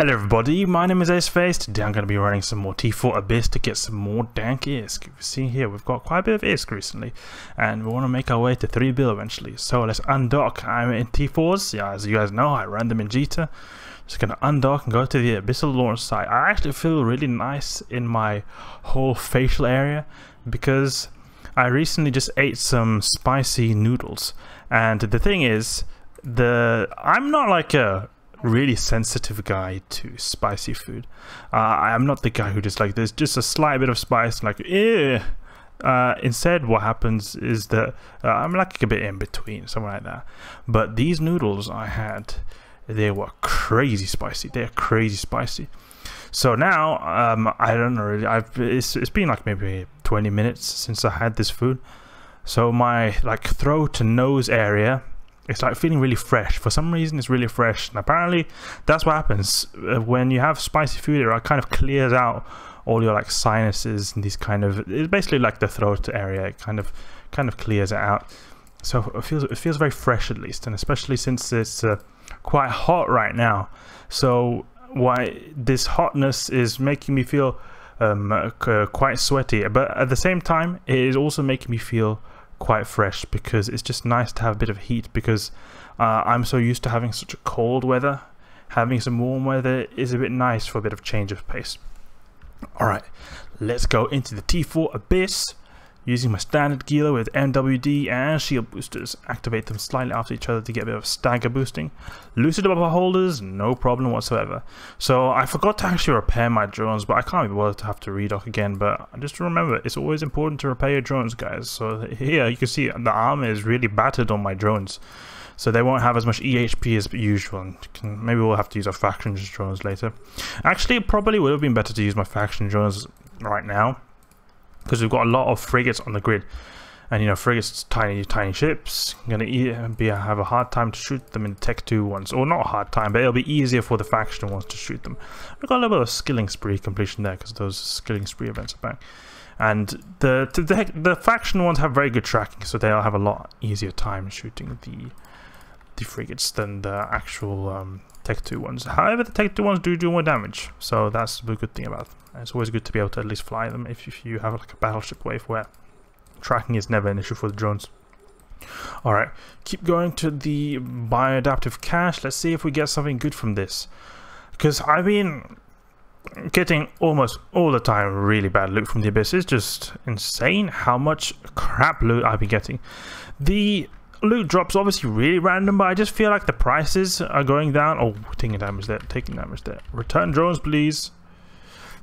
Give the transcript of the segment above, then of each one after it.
Hello everybody, my name is Aceface. Today I'm going to be running some more T4 Abyss to get some more dank ISK. You can see here we've got quite a bit of ISK recently, and we want to make our way to 3 bill eventually. So let's undock. I'm in T4s, yeah, as you guys know, I run them in Gita. Just going to undock and go to the Abyssal launch site. I actually feel really nice in my whole facial area because I recently just ate some spicy noodles, and the thing is, I'm not like a really sensitive guy to spicy food. I'm not the guy who just like there's just a slight bit of spice like instead what happens is that I'm like a bit in between, something like that. But these noodles I had, they were crazy spicy. They're crazy spicy. So now I don't know really, it's been like maybe 20 minutes since I had this food, so my like throat and nose area, it's like feeling really fresh. For some reason it's really fresh, and apparently that's what happens when you have spicy food. It kind of clears out all your like sinuses and these kind of, it's basically like the throat area. It kind of clears it out, so it feels very fresh, at least, and especially since it's quite hot right now. So why this hotness is making me feel quite sweaty, but at the same time it is also making me feel quite fresh, because it's just nice to have a bit of heat, because I'm so used to having such a cold weather. Having some warm weather is a bit nice for a bit of change of pace. Alright, let's go into the T4 Abyss using my standard Gila with MWD and shield boosters. Activate them slightly after each other to get a bit of stagger boosting. Lucid bubble holders, no problem whatsoever. So I forgot to actually repair my drones, but I can't be bothered to have to redock again. But just remember, it's always important to repair your drones, guys. So here you can see the armor is really battered on my drones, so they won't have as much EHP as usual. And maybe we'll have to use our faction drones later. Actually, it probably would have been better to use my faction drones right now, because we've got a lot of frigates on the grid, and you know, frigates, tiny ships, gonna have a hard time to shoot them in Tech 2 ones, or not a hard time, but it'll be easier for the faction ones to shoot them. We've got a little bit of skilling spree completion there, because those skilling spree events are back, and the faction ones have very good tracking, so they'll have a lot easier time shooting the frigates than the actual Tech 2 ones. However, the Tech 2 ones do more damage, so that's the good thing about them. It's always good to be able to at least fly them if you have like a battleship wave where tracking is never an issue for the drones. Alright, keep going to the bioadaptive cache. Let's see if we get something good from this, because I've been getting almost all the time really bad loot from the Abyss. It's just insane how much crap loot I've been getting. The loot drops obviously really random, but I just feel like the prices are going down. Oh, taking damage there. Return drones, please.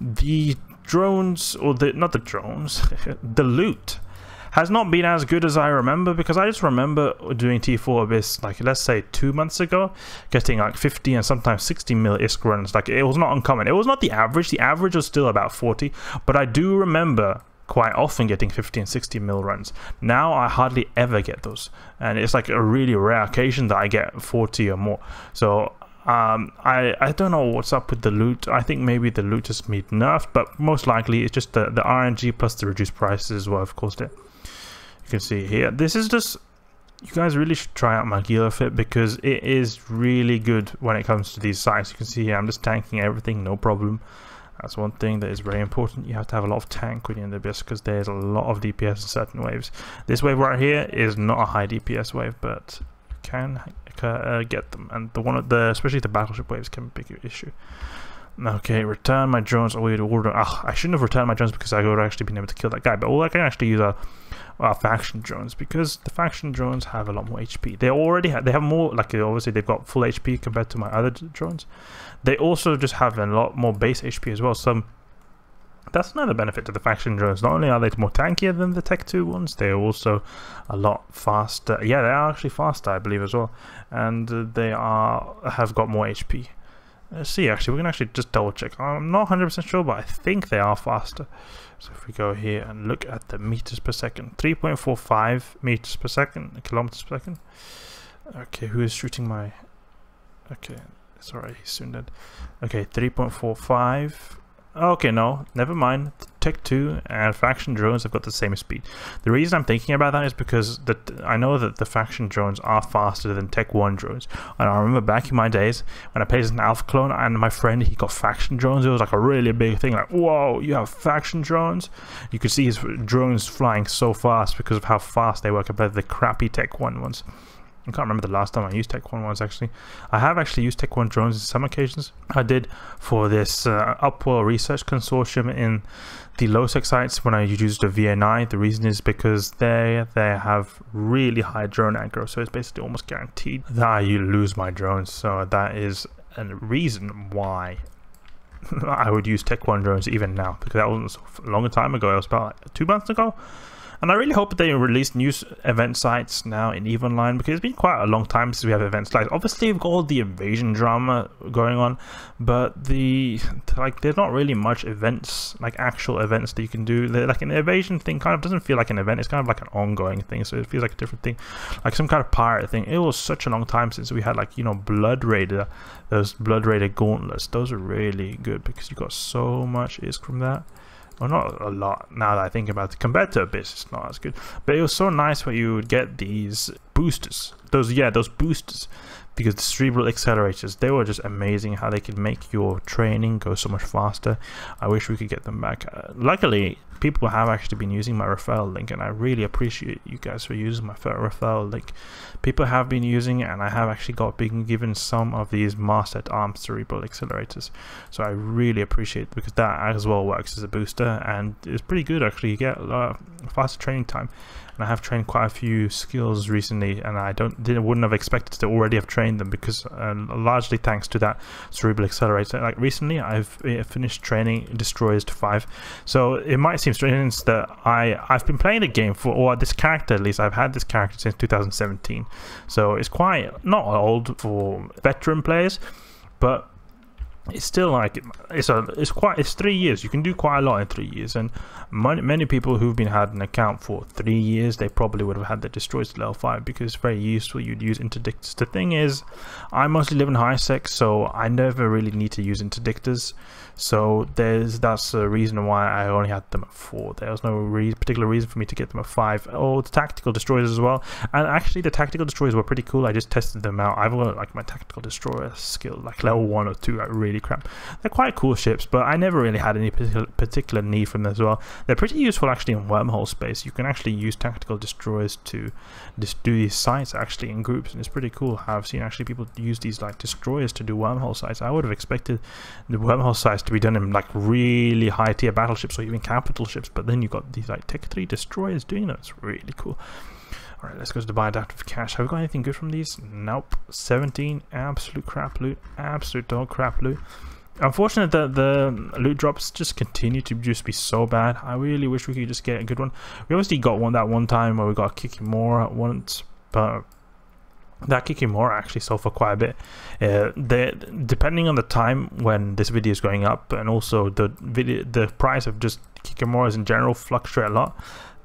The drones, or not the drones, the loot has not been as good as I remember, because I just remember doing T4 Abyss, like let's say 2 months ago, getting like 50 and sometimes 60 mil ISK runs. Like, it was not uncommon. It was not the average was still about 40, but I do remember quite often getting 50 and 60 mil runs. Now I hardly ever get those, and it's like a really rare occasion that I get 40 or more. So I don't know what's up with the loot. I think maybe the loot just been nerfed, but most likely it's just the RNG plus the reduced prices as well, of course. There you can see here, this is just, you guys really should try out my Gila fit, because it is really good when it comes to these sites. You can see here I'm just tanking everything, no problem. That's one thing that is very important. You have to have a lot of tank when you're in the Abyss, because there's a lot of DPS in certain waves. This wave right here is not a high DPS wave, but you can get them, and especially the battleship waves can be a big issue. Okay, return my drones. I shouldn't have returned my drones, because I would have actually been able to kill that guy, but all I can actually use are faction drones, because the faction drones have a lot more HP. They have more, like, obviously they've got full HP compared to my other drones. They also just have a lot more base HP as well, so that's another benefit to the faction drones. Not only are they more tankier than the Tech 2 ones, they're also a lot faster. Yeah, they are actually faster, I believe, as well, and they have got more HP. Let's see, actually, we can actually just double check. I'm not 100% sure, but I think they are faster. So if we go here and look at the meters per second, 3.45 meters per second, kilometers per second. Okay, who is shooting my... Okay, sorry, he's soon dead. Okay, 3.45 Okay, no, never mind. Tech 2 and faction drones have got the same speed. The reason I'm thinking about that is because I know that the faction drones are faster than Tech 1 drones. And I remember back in my days when I played as an alpha clone and my friend, he got faction drones. It was like a really big thing, like, whoa, you have faction drones? You could see his drones flying so fast because of how fast they were compared to the crappy Tech 1 ones. I can't remember the last time I used Tech 1 ones actually. I have actually used Tech 1 drones in some occasions. I did for this Upwell research consortium in the low-sec sites when I used a VNI. The reason is because they have really high drone aggro, so it's basically almost guaranteed that I lose my drones. So that is a reason why I would use Tech 1 drones even now, because that wasn't so long a time ago. It was about like 2 months ago. And I really hope that they release new event sites now in EVE Online, because it's been quite a long time since we have event sites. Obviously, we've got all the invasion drama going on, but there's not really much events, like actual events that you can do. Like an invasion thing kind of doesn't feel like an event. It's kind of like an ongoing thing, so it feels like a different thing, like some kind of pirate thing. It was such a long time since we had, like, you know, Blood Raider, those Blood Raider gauntlets. Those are really good because you got so much ISK from that. Well, not a lot now that I think about it. Compared to Abyss, it's not as good. But it was so nice when you would get these boosters. Those boosters. Because the cerebral accelerators, they were just amazing how they could make your training go so much faster. I wish we could get them back. Luckily, people have actually been using my referral link, and I really appreciate you guys for using my referral link. People have been using it, and I have actually been given some of these Master at Arms cerebral accelerators. So I really appreciate it, because that as well works as a booster, and it's pretty good actually. You get a lot of faster training time. And I have trained quite a few skills recently, and I wouldn't have expected to already have trained them, because largely thanks to that cerebral accelerator. Like recently, I've finished training Destroyers to 5. So it might seem strange that I've been playing the game for, or this character at least, I've had this character since 2017. So it's quite not old for veteran players, but it's still like it's 3 years. You can do quite a lot in 3 years, and many people who've had an account for 3 years, they probably would have had their destroyers to level 5, because it's very useful. You'd use interdictors. The thing is, I mostly live in high sec, so I never really need to use interdictors. So that's the reason why I only had them at 4. There was no particular reason for me to get them at 5. Oh, the tactical destroyers as well. And actually, the tactical destroyers were pretty cool. I just tested them out. I've got like my tactical destroyer skill, like level 1 or 2. I really crap. They're quite cool ships, but I never really had any particular need for them as well. They're pretty useful actually in wormhole space. You can actually use tactical destroyers to just do these sites actually in groups, and it's pretty cool how I've seen actually people use these like destroyers to do wormhole sites. I would have expected the wormhole sites to be done in like really high tier battleships or even capital ships, but then you've got these like Tech 3 destroyers doing that. It's really cool. Alright, let's go to the buy adaptive cache. Have we got anything good from these? Nope. 17 absolute crap loot. Absolute dog crap loot. Unfortunate that the loot drops just continue to just be so bad. I really wish we could just get a good one. We obviously got one that one time where we got Kikimora at once, but that Kikimora actually sold for quite a bit. Depending on the time when this video is going up, and also the price of just Kikimoras in general fluctuate a lot.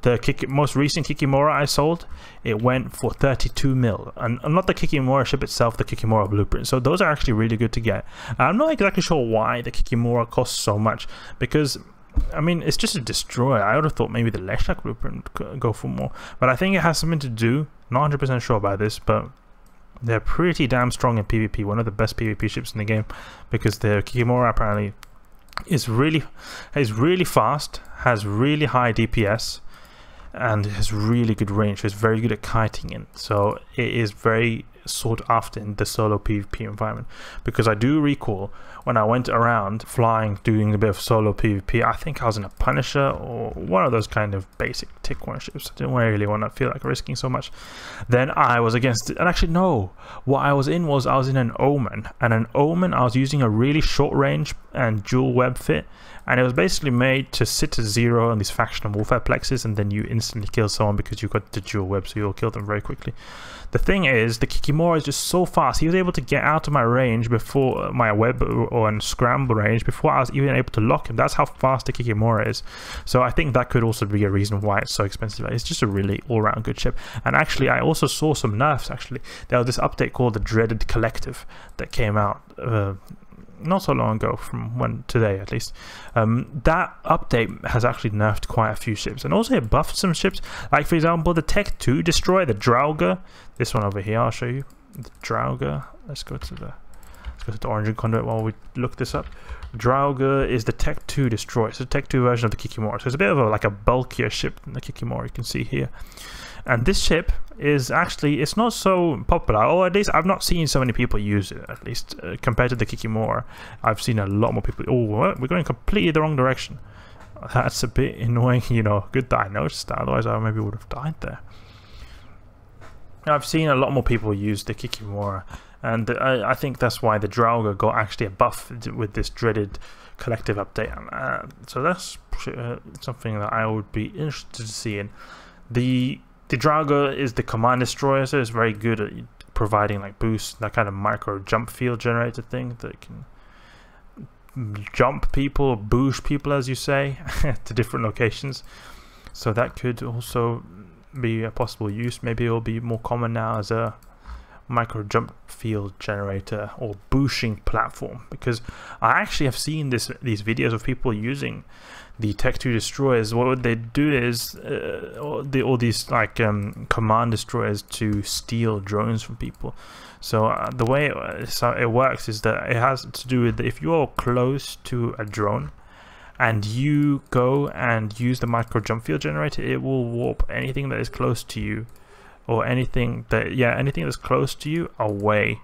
The most recent Kikimora I sold, it went for 32 mil, and not the Kikimora ship itself, the Kikimora blueprint. So those are actually really good to get. I'm not exactly sure why the Kikimora costs so much, because I mean, it's just a destroyer. I would have thought maybe the Leshak blueprint could go for more, but I think it has something to do, not 100% sure about this, but they're pretty damn strong in PvP. One of the best PvP ships in the game, because the Kikimora apparently is really fast, has really high DPS, and has really good range. So it's very good at kiting in. So it is very sought after in the solo PvP environment, because I do recall when I went around flying doing a bit of solo PvP, I think I was in a Punisher or one of those kind of basic tick 1 ships. I didn't really want to feel like risking so much. Then I was against it, and actually no, what I was in an Omen, and an Omen I was using a really short range and dual web fit, and it was basically made to sit at 0 on these factional warfare plexes, and then you instantly kill someone because you've got the dual web, so you'll kill them very quickly. The thing is, the Kikimora is just so fast. He was able to get out of my range before my web or scramble range before I was even able to lock him. That's how fast the Kikimora is. So I think that could also be a reason why it's so expensive. It's just a really all-round good ship. And actually, I also saw some nerfs. Actually, there was this update called the Dreaded Collective that came out not so long ago, from when today at least, that update has actually nerfed quite a few ships, and also it buffed some ships. Like for example, the Tech 2 destroyer, the Drauga. This one over here, I'll show you. The Drauga. Let's go to the Origin Conduit while we look this up. Drauga is the Tech 2 destroyer. It's a Tech 2 version of the Kikimora. So it's a bit of like a bulkier ship than the Kikimora, you can see here. And this ship is actually, it's not so popular, or at least I've not seen so many people use it, at least compared to the Kikimora. I've seen a lot more people. Oh, what? We're going completely the wrong direction. That's a bit annoying, you know. Good that I noticed that, otherwise I maybe would have died there. I've seen a lot more people use the Kikimora, and I think that's why the Drauga got actually a buff with this dreaded collective update. So that's something that I would be interested to see in. The Drauga is the command destroyer, so it's very good at providing like boosts, that kind of micro jump field generator thing that can jump people, or boost people as you say, to different locations. So that could also be a possible use. Maybe it will be more common now as a micro jump field generator or boosting platform, because I actually have seen these videos of people using the Tech 2 destroyers. What they do is all these like command destroyers to steal drones from people. So the way it works is that it has to do with if you're close to a drone and you go and use the micro jump field generator, it will warp anything that is close to you, or anything that's close to you away,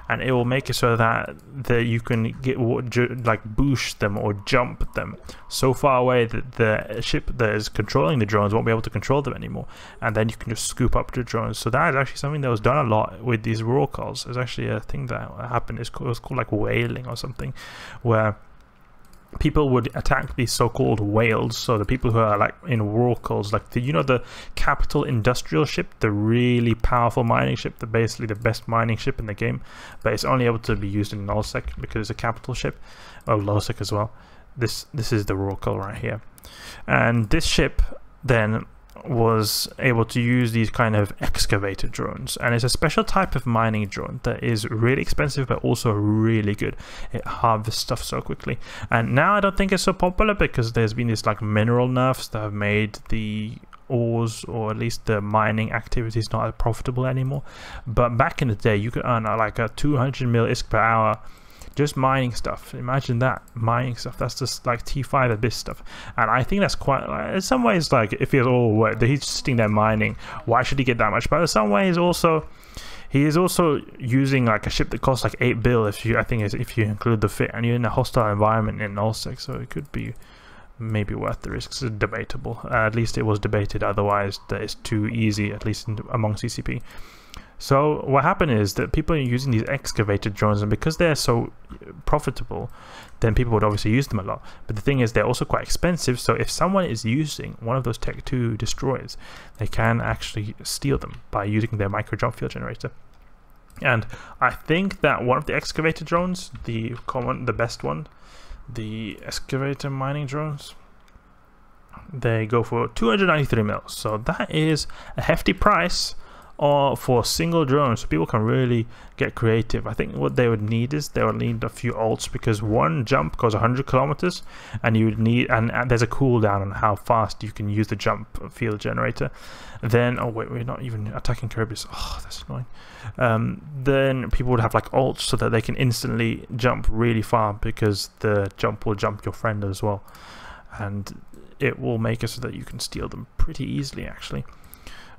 and it will make it so that you can get like boost them or jump them so far away that the ship that is controlling the drones won't be able to control them anymore, and then you can just scoop up the drones. So that is actually something that was done a lot with these raw calls. There's actually a thing that happened, it was called like whaling or something, where people would attack these so-called whales. So the people who are like in oracles, like the capital industrial ship, the really powerful mining ship, basically the best mining ship in the game, but it's only able to be used in nullsec because it's a capital ship, or lowsec as well. This is the oracle right here, and this ship then was able to use these kind of excavator drones, and it's a special type of mining drone that is really expensive but also really good. It harvests stuff so quickly, and now I don't think it's so popular because there's been these like mineral nerfs that have made the ores, or at least the mining activities, not as profitable anymore. But back in the day you could earn like a 200 mil ISK per hour just mining stuff. Imagine that, mining stuff. That's just like T5 abyss stuff, and I think that's quite, in some ways, like if he's he's sitting there mining, why should he get that much? But in some ways also he is also using like a ship that costs like 8 bill if you include the fit, and you're in a hostile environment in nullsec, so it could be maybe worth the risks. It's debatable. At least it was debated, otherwise that is too easy, at least among CCP. So what happened is that people are using these excavator drones, and because they're so profitable, then people would obviously use them a lot. But the thing is, they're also quite expensive, so if someone is using one of those Tech 2 destroyers, they can actually steal them by using their micro jump field generator. And I think that one of the excavator drones, the best one, the excavator mining drones, they go for 293 mils. So that is a hefty price for single drones, so people can really get creative. I think what they would need is they would need a few ults, because one jump goes 100 kilometers, and you would need, and there's a cooldown on how fast you can use the jump field generator. Then, oh wait, we're not even attacking Kirby's. Oh, that's annoying. Then people would have like ults so that they can instantly jump really far, because the jump will jump your friend as well, and it will make it so that you can steal them pretty easily, actually.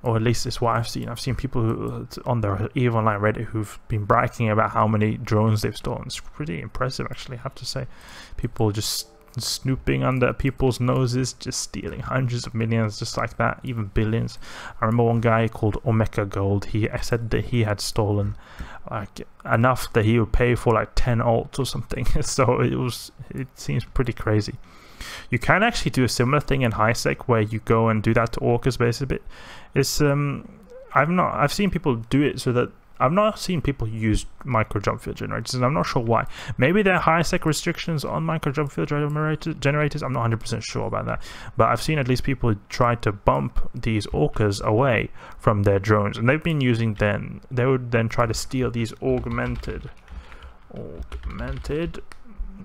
Or at least it's what I've seen. I've seen people who, on their EVE Online Reddit, who've been bragging about how many drones they've stolen. It's pretty impressive, actually, I have to say. People just snooping under people's noses, just stealing hundreds of millions, just like that, even billions. I remember one guy called Omeka Gold. He said that he had stolen like enough that he would pay for like 10 alts or something. So it seems pretty crazy. You can actually do a similar thing in HiSec, where you go and do that to orcas base a bit. It's I've seen people do it, so that I've not seen people use micro jump field generators, and I'm not sure why. Maybe there are HiSec restrictions on micro jump field generators. I'm not 100% sure about that, but I've seen at least people try to bump these orcas away from their drones, and they've been using they would then try to steal these augmented augmented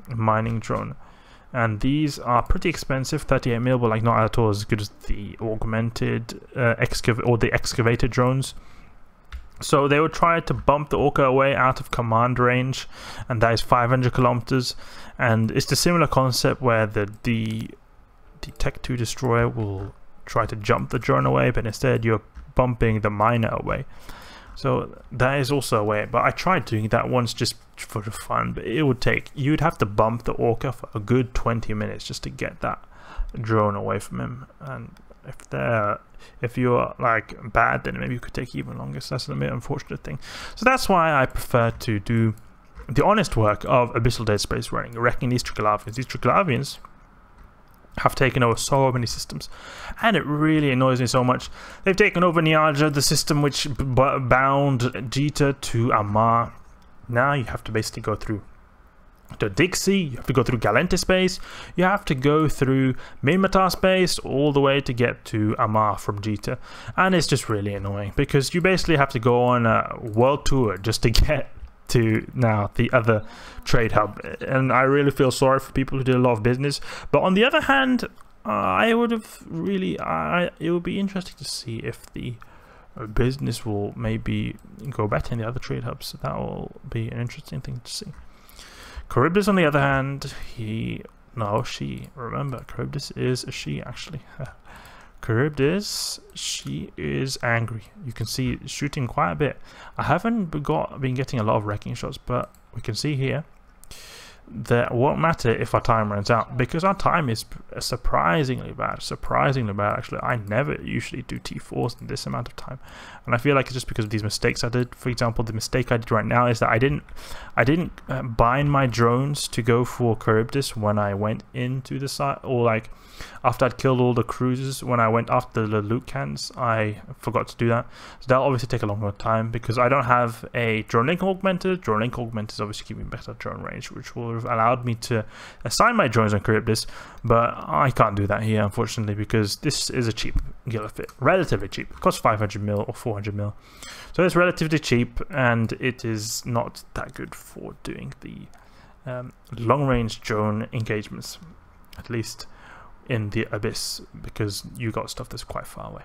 mining drone. And these are pretty expensive, 38mm, but like not at all as good as the augmented excavator drones. So they would try to bump the Orca away out of command range, and that is 500 kilometers. And it's the similar concept where the Tech 2 destroyer will try to jump the drone away, but instead you're bumping the miner away. So that is also a way, but I tried doing that once just for the fun, but it would take, you'd have to bump the Orca for a good 20 minutes just to get that drone away from him. And if you're like bad, then maybe you could take even longer. So that's a bit unfortunate thing. So that's why I prefer to do the honest work of Abyssal Dead Space running, wrecking these Triglavians. These Triglavians have taken over so many systems, and it really annoys me so much. They've taken over Niaja, the system which bound Jita to Amar. Now you have to basically go through to Dixie, you have to go through Galente space, you have to go through Minmatar space all the way to get to Amar from Jita, and it's just really annoying because you basically have to go on a world tour just to get to now the other trade hub, and I really feel sorry for people who did a lot of business. But on the other hand, I would have really it would be interesting to see if the business will maybe go better in the other trade hubs. So that will be an interesting thing to see. Charybdis on the other hand, remember Charybdis is a she actually. Charybdis, she is angry. You can see shooting quite a bit. I haven't been getting a lot of wrecking shots, but we can see here that won't matter if our time runs out, because our time is surprisingly bad. Actually, I never usually do T4s in this amount of time, and I feel like it's just because of these mistakes I did. For example, the mistake I did right now is that I didn't bind my drones to go for Charybdis when I went into the site, or like after I'd killed all the cruisers. When I went after the loot cans, I forgot to do that. So that'll obviously take a longer time because I don't have a drone link augmented. Drone link augmented is obviously giving me better drone range, which will have allowed me to assign my drones on Charybdis, but I can't do that here unfortunately because this is a cheap Gila fit, relatively cheap. It costs 500mm or 400mm, so it's relatively cheap, and it is not that good for doing the long range drone engagements, at least in the Abyss, because you got stuff that's quite far away.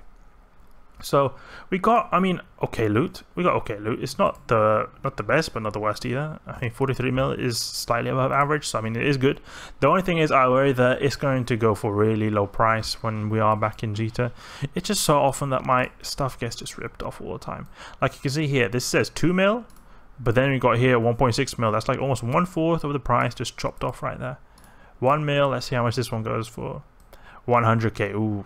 So we got, okay loot. We got okay loot. It's not the best, but not the worst either. I think 43mm is slightly above average, so it is good. The only thing is, I worry that it's going to go for really low price when we are back in Jita. It's just so often that my stuff gets just ripped off all the time. Like you can see here, this says 2mm, but then we got here 1.6mm. That's like almost 1/4 of the price just chopped off right there. 1mm. Let's see how much this one goes for. 100k. Ooh,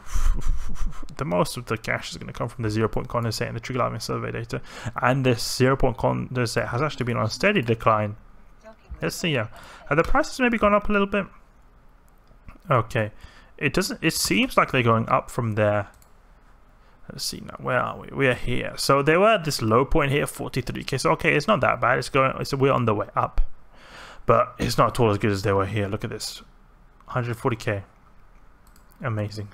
the most of the cash is going to come from the 0-point condensate and the Triglavian survey data, and this 0-point condensate has actually been on a steady decline. Let's see. Have the prices maybe gone up a little bit? Okay, it seems like they're going up from there. Let's see now, where are we? We are here. So they were at this low point here, 43k. So okay, it's not that bad. We're on the way up, but it's not at all as good as they were here. Look at this, 140k. Amazing.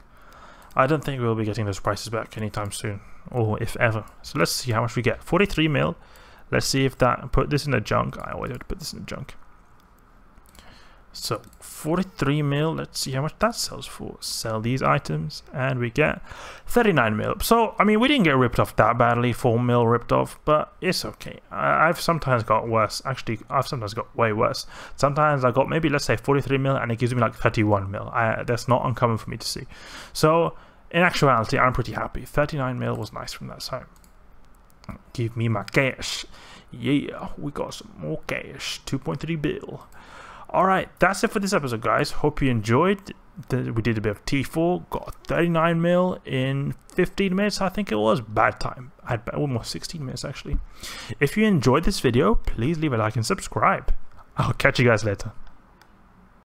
I don't think we'll be getting those prices back anytime soon, or if ever. So let's see how much we get. 43mm. Let's see if that, put this in the junk. I always have to put this in the junk. So 43mm, let's see how much that sells for. Sell these items and we get 39mm. So we didn't get ripped off that badly. 4mm ripped off, but it's okay. I've sometimes got worse. Actually, I've sometimes got way worse. Sometimes I got maybe, let's say 43mm, and it gives me like 31mm. That's not uncommon for me to see. So in actuality, I'm pretty happy. 39mm was nice from that side. Give me my cash. Yeah, we got some more cash. 2.3 bill. Alright, that's it for this episode, guys. Hope you enjoyed. We did a bit of T4, got 39mm in 15 minutes, I think it was. Bad time. I had almost 16 minutes, actually. If you enjoyed this video, please leave a like and subscribe. I'll catch you guys later.